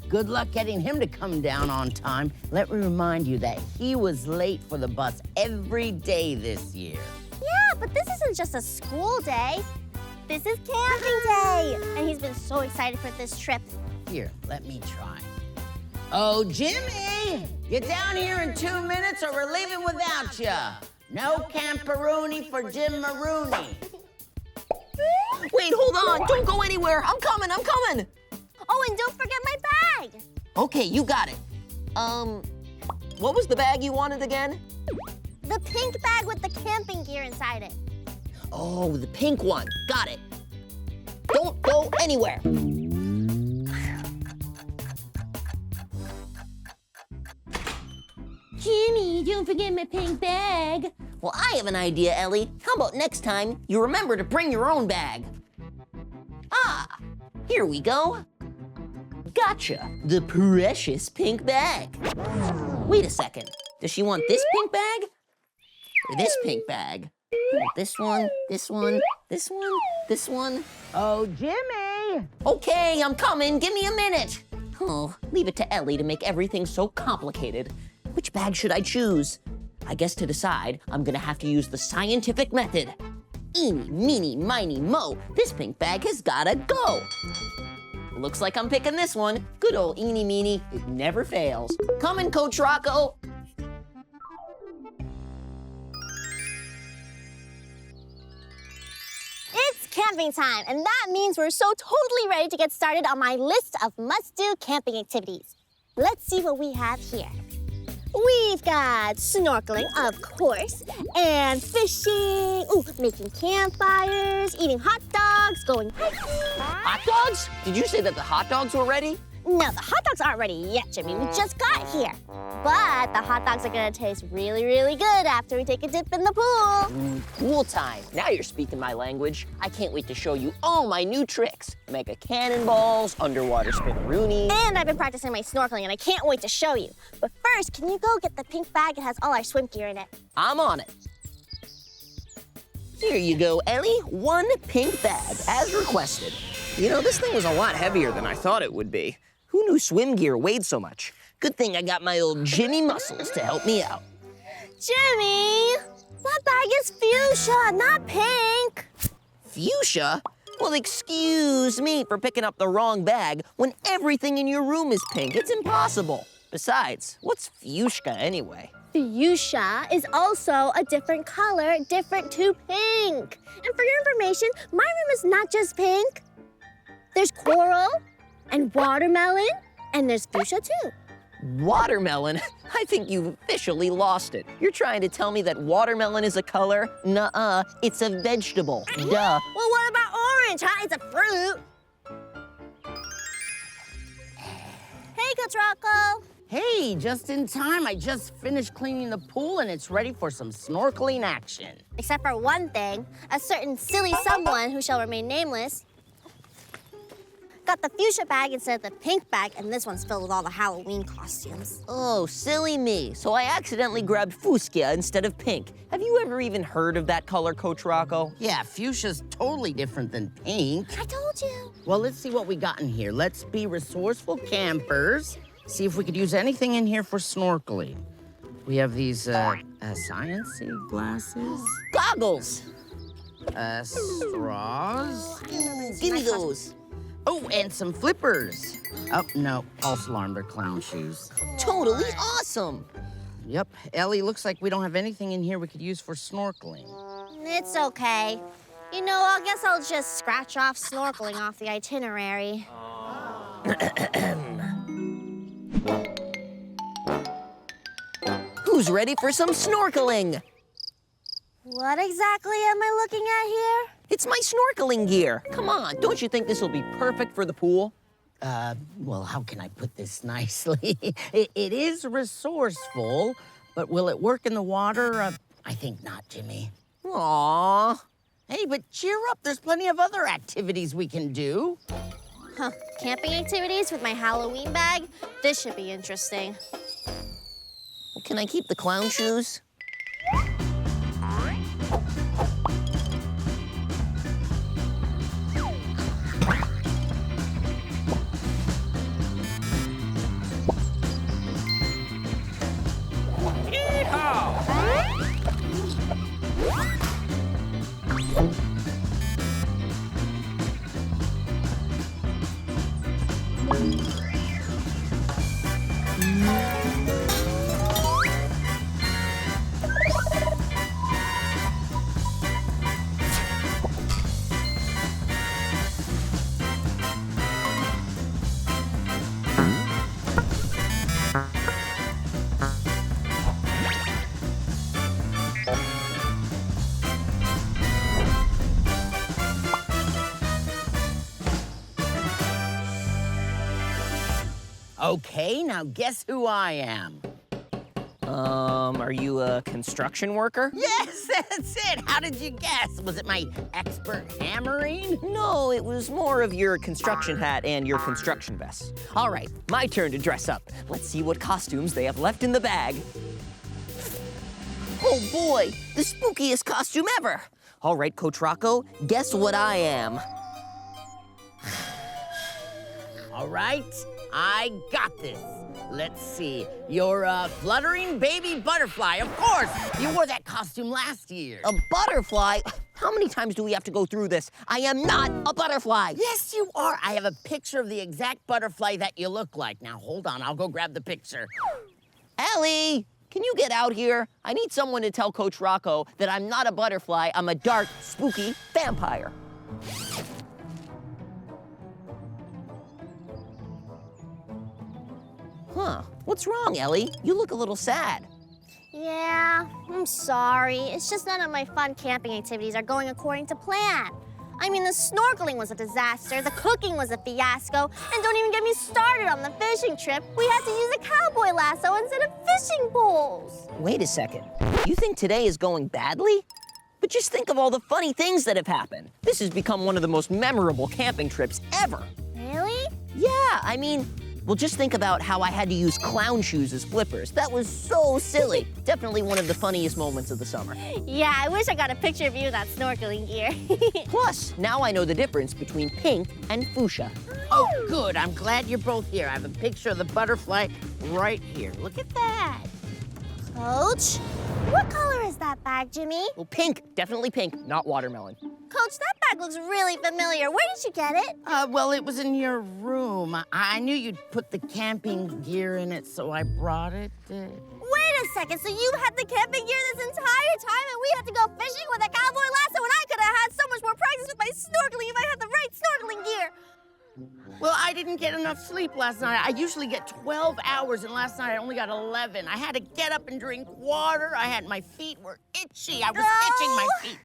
Good luck getting him to come down on time. Let me remind you that he was late for the bus every day this year. Yeah, but this isn't just a school day. This is camping day. And he's been so excited for this trip. Here, let me try. Oh, Jimmy! Get down here in 2 minutes or we're leaving without you. No camperoonie for Jim Marooney. Wait, hold on. Don't go anywhere. I'm coming. Oh, and don't forget my bag. Okay, you got it. What was the bag you wanted again? The pink bag with the camping gear inside it. Oh, the pink one. Got it. Don't go anywhere. Jimmy, don't forget my pink bag. Well, I have an idea, Ellie. How about next time you remember to bring your own bag? Ah, here we go. Gotcha, the precious pink bag. Wait a second. Does she want this pink bag? Or this pink bag? This one, this one, this one, this one. Oh, Jimmy! Okay, I'm coming. Give me a minute. Oh, leave it to Ellie to make everything so complicated. Which bag should I choose? I guess to decide, I'm gonna have to use the scientific method. Eeny, meeny, miny, mo, this pink bag has gotta go. Looks like I'm picking this one. Good old eeny, meeny, it never fails. Coming, Coach Rocco. It's camping time, and that means we're so totally ready to get started on my list of must-do camping activities. Let's see what we have here. We've got snorkeling, of course, and fishing, making campfires, eating hot dogs, going hiking. Hot dogs? Did you say that the hot dogs were ready? No, the hot dogs aren't ready yet, Jimmy. We just got here. But the hot dogs are gonna taste really, really good after we take a dip in the pool. Pool time. Now you're speaking my language. I can't wait to show you all my new tricks. Mega cannonballs, underwater spinneroonies. And I've been practicing my snorkeling, and I can't wait to show you. But first, can you go get the pink bag? It has all our swim gear in it. I'm on it. Here you go, Ellie. One pink bag, as requested. You know, this thing was a lot heavier than I thought it would be. Who knew swim gear weighed so much? Good thing I got my old Jimmy muscles to help me out. Jimmy, that bag is fuchsia, not pink. Fuchsia? Well, excuse me for picking up the wrong bag when everything in your room is pink. It's impossible. Besides, what's fuchsia anyway? Fuchsia is also a different color, different to pink. And for your information, my room is not just pink. There's coral and watermelon, and there's fuchsia too. Watermelon? I think you've officially lost it. You're trying to tell me that watermelon is a color? Nuh-uh, it's a vegetable. Duh. Well, what about orange, huh? It's a fruit. Hey, Coach Rocco. Hey, just in time. I just finished cleaning the pool and it's ready for some snorkeling action. Except for one thing, a certain silly someone who shall remain nameless got the fuchsia bag instead of the pink bag, and this one's filled with all the Halloween costumes. Oh, silly me. So I accidentally grabbed fuchsia instead of pink. Have you ever even heard of that color, Coach Rocco? Yeah, fuchsia's totally different than pink. I told you. Well, let's see what we got in here. Let's be resourceful campers. See if we could use anything in here for snorkeling. We have these, science-y glasses. Goggles. Straws. Give me those. Oh, and some flippers. Oh, no, false alarm, they're clown shoes. Totally awesome. Yep, Ellie, looks like we don't have anything in here we could use for snorkeling. It's okay. You know, I guess I'll just scratch off snorkeling off the itinerary. Who's ready for some snorkeling? What exactly am I looking at here? It's my snorkeling gear. Come on, don't you think this will be perfect for the pool? Well, how can I put this nicely? it is resourceful, but will it work in the water? I think not, Jimmy. Aww. Hey, but cheer up. There's plenty of other activities we can do. Huh, camping activities with my Halloween bag? This should be interesting. Can I keep the clown shoes? Okay, now guess who I am? Are you a construction worker? Yes, that's it. How did you guess? Was it my expert hammering? No, it was more of your construction hat and your construction vest. All right, my turn to dress up. Let's see what costumes they have left in the bag. Oh boy, the spookiest costume ever. All right, Coach Rocco, guess what I am? All right, I got this. Let's see. You're a fluttering baby butterfly. Of course, you wore that costume last year. A butterfly? How many times do we have to go through this? I am not a butterfly. Yes, you are. I have a picture of the exact butterfly that you look like. Now, hold on. I'll go grab the picture. Ellie, can you get out here? I need someone to tell Coach Rocco that I'm not a butterfly. I'm a dark, spooky vampire. Huh, what's wrong, Ellie? You look a little sad. Yeah, I'm sorry. It's just none of my fun camping activities are going according to plan. I mean, the snorkeling was a disaster, the cooking was a fiasco, and don't even get me started on the fishing trip. We had to use a cowboy lasso instead of fishing poles. Wait a second. You think today is going badly? But just think of all the funny things that have happened. This has become one of the most memorable camping trips ever. Really? Yeah, I mean, well, just think about how I had to use clown shoes as flippers. That was so silly. Definitely one of the funniest moments of the summer. Yeah, I wish I got a picture of you in that snorkeling gear. Plus, now I know the difference between pink and fuchsia. Oh, good. I'm glad you're both here. I have a picture of the butterfly right here. Look at that. Coach, what color is that bag, Jimmy? Well, pink, definitely pink, not watermelon. Coach, that bag looks really familiar. Where did you get it? Well, it was in your room. I knew you'd put the camping gear in it, so I brought it. Wait a second, so you had the camping gear this entire time and we had to go fishing with a cowboy lasso and I could have had so much more practice with my snorkeling if I had the right snorkeling gear. Well, I didn't get enough sleep last night. I usually get 12 hours, and last night I only got 11. I had to get up and drink water. My feet were itchy. I was itching my feet.